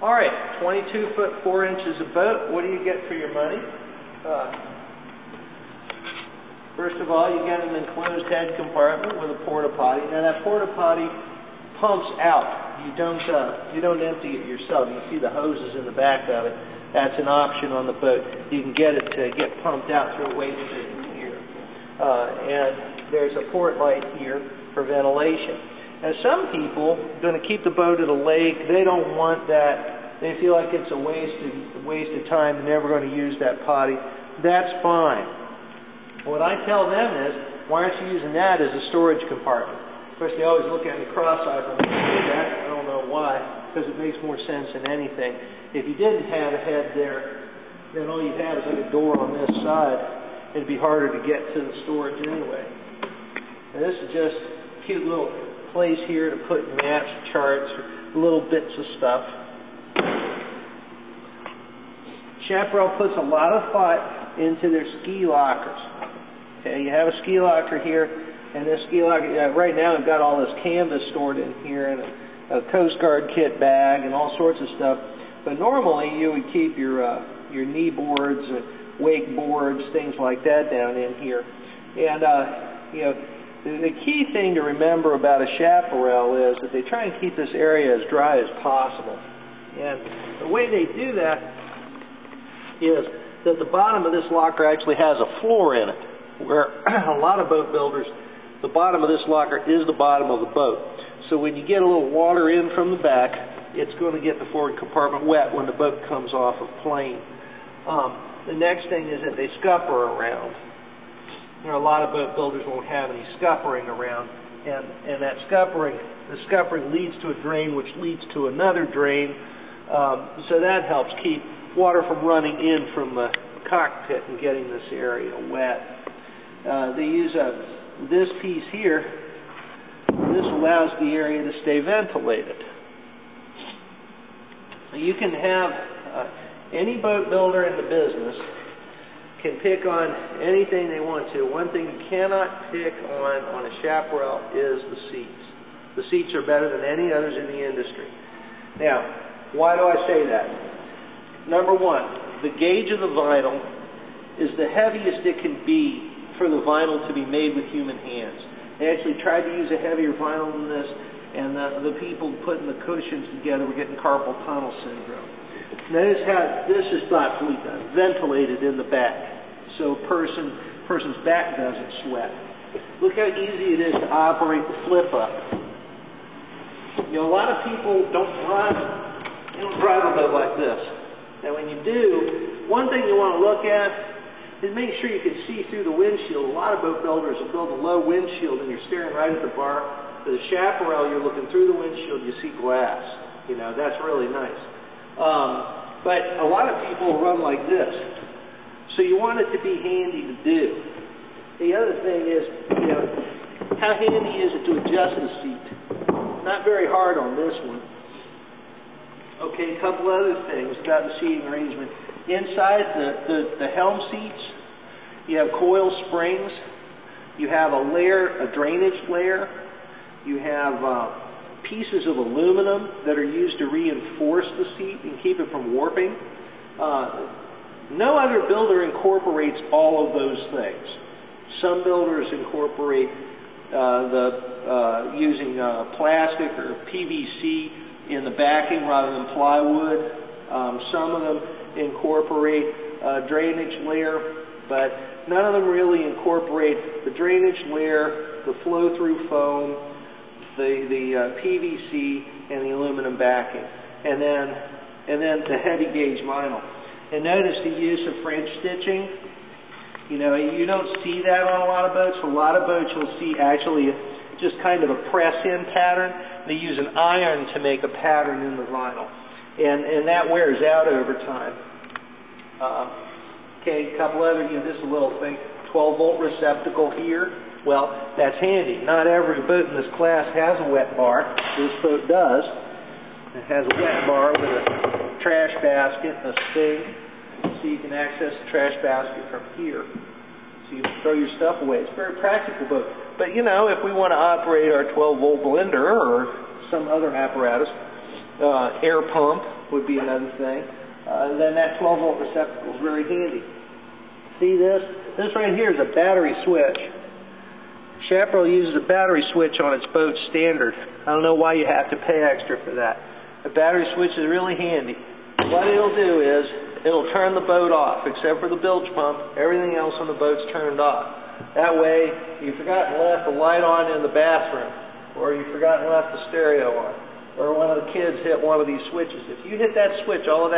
All right, 22 foot 4 inches of boat. What do you get for your money? First of all, you get an enclosed head compartment with a porta potty. Now that porta potty pumps out. You don't empty it yourself. You see the hoses in the back of it. That's an option on the boat. You can get it to get pumped out through a waste system here. And there's a port light here for ventilation. Now some people are going to keep the boat at a lake. They don't want that. They feel like it's a waste of time. They're never going to use that potty. That's fine. What I tell them is, why aren't you using that as a storage compartment? Of course, they always look at me cross-eyed when I say that. I don't know why, because it makes more sense than anything. If you didn't have a head there, then all you'd have is like a door on this side. It'd be harder to get to the storage anyway. And this is just a cute little place here to put maps, charts, little bits of stuff. Chaparral puts a lot of thought into their ski lockers. Okay, you have a ski locker here, and this ski locker, right now I've got all this canvas stored in here, and a Coast Guard kit bag, and all sorts of stuff. But normally you would keep your knee boards, wake boards, things like that down in here. And the key thing to remember about a chaparral is that they try and keep this area as dry as possible. And the way they do that is that the bottom of this locker actually has a floor in it, where a lot of boat builders, the bottom of this locker is the bottom of the boat. So when you get a little water in from the back, it's going to get the forward compartment wet when the boat comes off of plane. The next thing is that they scupper around. You know, a lot of boat builders won't have any scuppering around, and that scuppering, the scuppering leads to a drain, which leads to another drain. So that helps keep water from running in from the cockpit and getting this area wet. They use this piece here. This allows the area to stay ventilated. You can have any boat builder in the business can pick on anything they want to. One thing you cannot pick on a chaparral is the seats. The seats are better than any others in the industry. Now, why do I say that? Number one, the gauge of the vinyl is the heaviest it can be for the vinyl to be made with human hands. They actually tried to use a heavier vinyl than this, and the people putting the cushions together were getting carpal tunnel syndrome. Notice how this is thoughtfully done, ventilated in the back, so a person's back doesn't sweat. Look how easy it is to operate the flip up. You know, a lot of people don't drive a boat like this. Now when you do, one thing you want to look at is make sure you can see through the windshield. A lot of boat builders will build a low windshield and you're staring right at the bar. For the chaparral, you're looking through the windshield, you see glass. You know, that's really nice. But a lot of people run like this. So you want it to be handy to do. The other thing is, you know, how handy is it to adjust the seat? Not very hard on this one. Okay, a couple other things about the seating arrangement. Inside the helm seats, you have coil springs. You have a drainage layer. You have pieces of aluminum that are used to reinforce the seat and keep it from warping. No other builder incorporates all of those things. Some builders incorporate using plastic or PVC in the backing rather than plywood. Some of them incorporate a drainage layer, but none of them really incorporate the drainage layer, the flow-through foam, the PVC, and the aluminum backing, and then the heavy gauge vinyl. And notice the use of French stitching. You know, you don't see that on a lot of boats. A lot of boats you'll see actually just kind of a press-in pattern. They use an iron to make a pattern in the vinyl, and that wears out over time. Okay, a couple other, you know, this little thing, 12-volt receptacle here. Well, that's handy. Not every boat in this class has a wet bar. This boat does. It has a wet bar with a trash basket and a sink, so you can access the trash basket from here. So you can throw your stuff away. It's a very practical boat. But, you know, if we want to operate our 12-volt blender or some other apparatus, Air pump would be another thing. Then that 12-volt receptacle is very handy. See this? This right here is a battery switch. Chaparral uses a battery switch on its boat standard. I don't know why you have to pay extra for that. The battery switch is really handy. What it'll do is, it'll turn the boat off, except for the bilge pump. Everything else on the boat's turned off. That way, you forgot and left the light on in the bathroom, or you forgot and left the stereo on, or one of the kids hit one of these switches. If you hit that switch, all of that